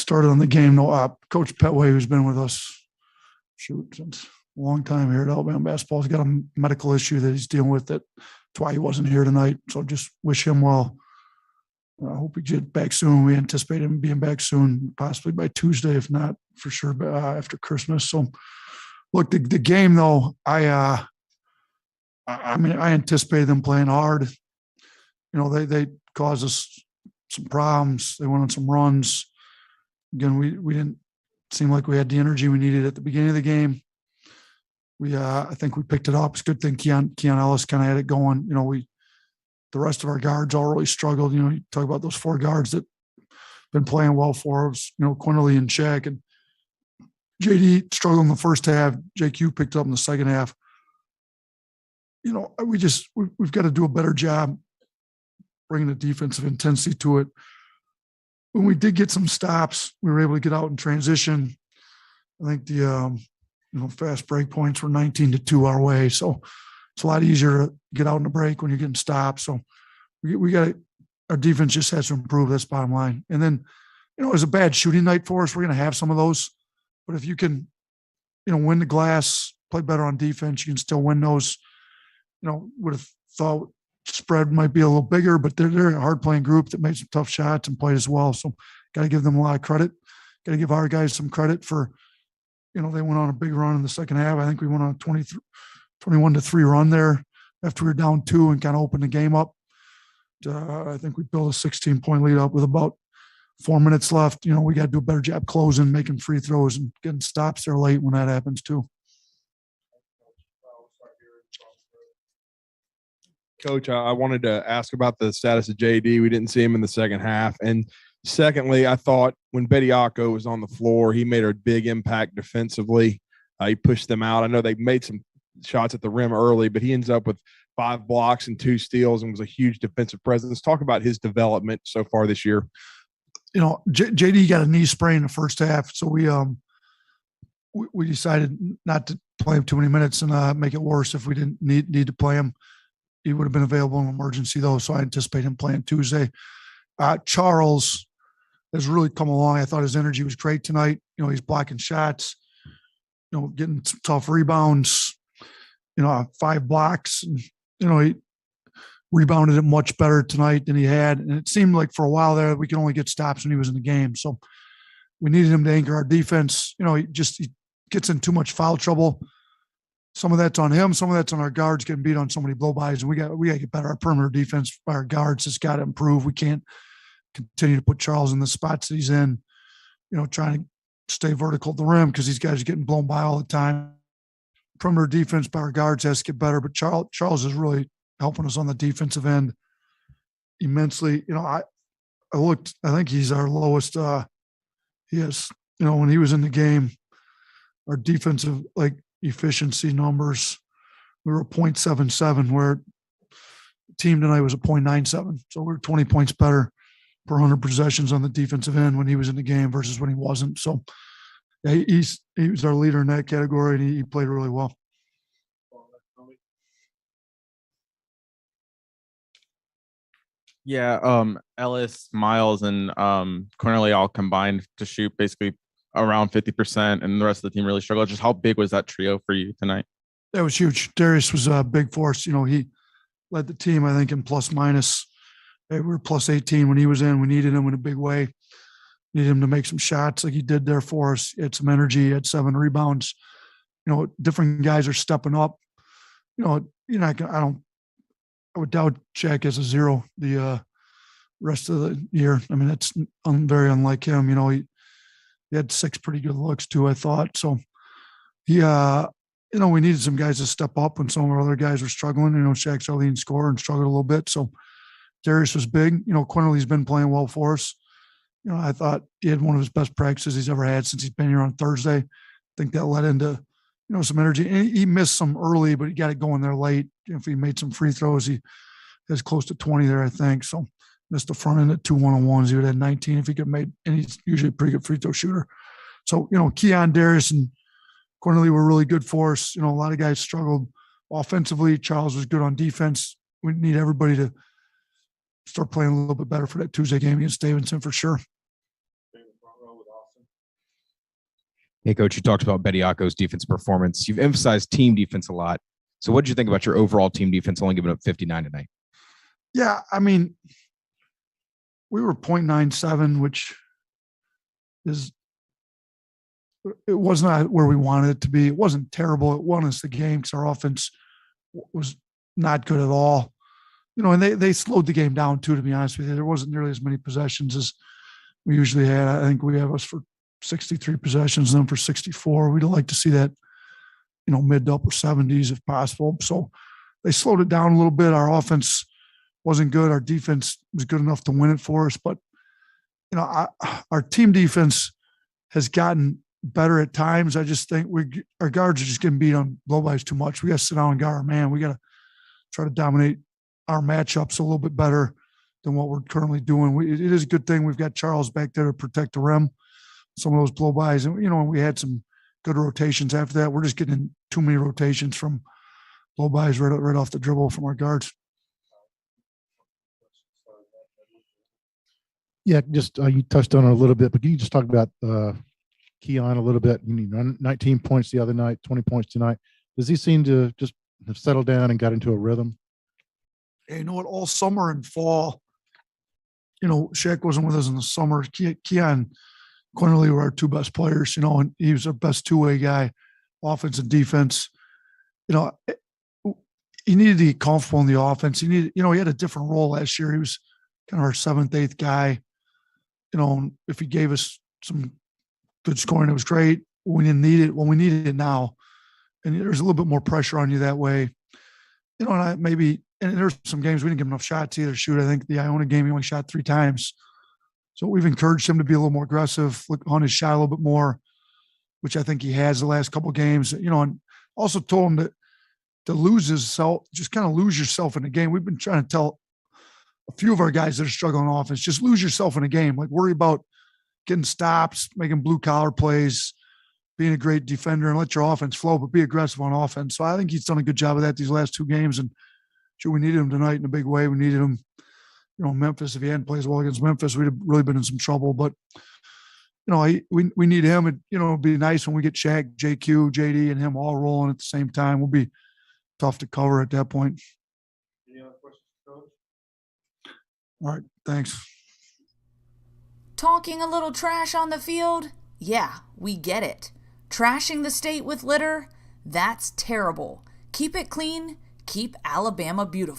started on the game. No, Coach Petway, who's been with us, since a long time here at Alabama basketball, has got a medical issue that he's dealing with. That's why he wasn't here tonight. So just wish him well. I hope he gets back soon. We anticipate him being back soon, possibly by Tuesday, if not for sure after Christmas. So, look, the game though, I anticipated them playing hard. They caused us some problems. They went on some runs. Again, we didn't seem like we had the energy we needed at the beginning of the game. I think we picked it up. It's a good thing Keon Ellis kind of had it going. The rest of our guards all really struggled. You talk about those 4 guards that been playing well for us, Quinterly and Shaq, and JD struggled in the first half. JQ picked up in the second half. We've got to do a better job bringing the defensive intensity to it. When we did get some stops, we were able to get out and transition. I think the fast break points were 19-2 our way. So it's a lot easier to get out in the break when you're getting stopped. So we got our defense just has to improve. That's bottom line. And then, it was a bad shooting night for us. We're going to have some of those. But if you can, win the glass, play better on defense, you can still win those. Would have thought spread might be a little bigger, but they're a hard-playing group that made some tough shots and played as well. So got to give them a lot of credit. Got to give our guys some credit for, they went on a big run in the second half. I think we went on a 21-3 run there after we were down 2 and kind of opened the game up. I think we built a 16-point lead up with about 4 minutes left. We got to do a better job closing, making free throws, and getting stops there late when that happens too. Coach, I wanted to ask about the status of JD. We didn't see him in the second half. And secondly, I thought when Bediako was on the floor, he made a big impact defensively. He pushed them out. I know they made some shots at the rim early, but he ends up with 5 blocks and 2 steals and was a huge defensive presence. Talk about his development so far this year. JD got a knee sprain in the first half, so we decided not to play him too many minutes and make it worse if we didn't need to play him. He would have been available in emergency, though, so I anticipate him playing Tuesday. Charles has really come along. I thought his energy was great tonight. He's blocking shots, getting some tough rebounds, 5 blocks. And, he rebounded it much better tonight than he had. And it seemed like for a while there we could only get stops when he was in the game. So we needed him to anchor our defense. He gets in too much foul trouble. Some of that's on him. Some of that's on our guards getting beat on so many blow-bys. And we got to get better. Our perimeter defense by our guards has got to improve. We can't continue to put Charles in the spots that he's in, trying to stay vertical at the rim because these guys are getting blown by all the time. Perimeter defense by our guards has to get better. But Charles is really helping us on the defensive end immensely. I looked. I think he's our lowest. He has. When he was in the game, our defensive efficiency numbers, we were 0.77, where the team tonight was a 0.97. So we're 20 points better per 100 possessions on the defensive end when he was in the game versus when he wasn't. So yeah, he was our leader in that category, and he played really well. Yeah, Ellis, Miles, and Cornelly all combined to shoot basically around 50%, and the rest of the team really struggled. Just how big was that trio for you tonight? That was huge. Darius was a big force. He led the team, I think, in plus minus. We were plus 18 when he was in. We needed him in a big way. Needed him to make some shots like he did there for us. He had some energy. He had 7 rebounds. Different guys are stepping up. I would doubt Jack has a 0 the rest of the year. I mean, that's very unlike him. He had 6 pretty good looks too, I thought. So we needed some guys to step up when some of our other guys were struggling. Shaq's our leading scorer and struggled a little bit. So Darius was big. Quinterly's been playing well for us. I thought he had one of his best practices he's ever had since he's been here on Thursday. I think that led into, some energy. And he missed some early, but he got it going there late. If he made some free throws, he has close to 20 there, I think. So missed the front end at 2 1-on-1s. He would have had 19 if he could have made, and he's usually a pretty good free throw shooter. So, Keon, Darius, and Quinterly were really good for us. A lot of guys struggled offensively. Charles was good on defense. We need everybody to start playing a little bit better for that Tuesday game against Davidson for sure. Hey, Coach, you talked about Bediako's defense performance. You've emphasized team defense a lot. So what did you think about your overall team defense only giving up 59 tonight? Yeah, I mean, we were 0.97, which is it was not where we wanted it to be. It wasn't terrible. It won us the game because our offense was not good at all. And they slowed the game down too, to be honest with you. There wasn't nearly as many possessions as we usually had. I think we have us for 63 possessions, them for 64. We'd like to see that, mid to upper 70s if possible. So they slowed it down a little bit. Our offense wasn't good. Our defense was good enough to win it for us. But, our team defense has gotten better at times. I just think our guards are just getting beat on blow-bys too much. We got to sit down and guard our man. We got to try to dominate our matchups a little bit better than what we're currently doing. It is a good thing we've got Charles back there to protect the rim, some of those blow-bys. And, we had some good rotations after that. We're just getting too many rotations from blow-bys right off the dribble from our guards. Yeah, just you touched on it a little bit, but can you just talk about Keon a little bit? 19 points the other night, 20 points tonight. Does he seem to just have settled down and got into a rhythm? Hey, all summer and fall, Shaq wasn't with us in the summer. Keon Quinterly were our two best players, and he was our best two-way guy, offense and defense. He needed to get comfortable in the offense. He had a different role last year. He was kind of our seventh, eighth guy. If he gave us some good scoring, it was great. We didn't need it when we needed it now. And there's a little bit more pressure on you that way. And there's some games we didn't give enough shots either. Shoot, I think the Iona game, he only shot 3 times. So we've encouraged him to be a little more aggressive, look on his shot a little bit more, which I think he has the last couple of games. And also told him to lose himself, just kind of lose yourself in the game. We've been trying to tell a few of our guys that are struggling on offense, just lose yourself in a game. Like, worry about getting stops, making blue-collar plays, being a great defender, and let your offense flow, but be aggressive on offense. So I think he's done a good job of that these last 2 games. And sure, we needed him tonight in a big way. We needed him, Memphis. If he hadn't played as well against Memphis, we'd have really been in some trouble. But, we need him. It'd be nice when we get Shaq, JQ, JD, and him all rolling at the same time. We'll be tough to cover at that point. Any other questions, Coach? All right, thanks. Talking a little trash on the field? Yeah, we get it. Trashing the state with litter? That's terrible. Keep it clean. Keep Alabama beautiful.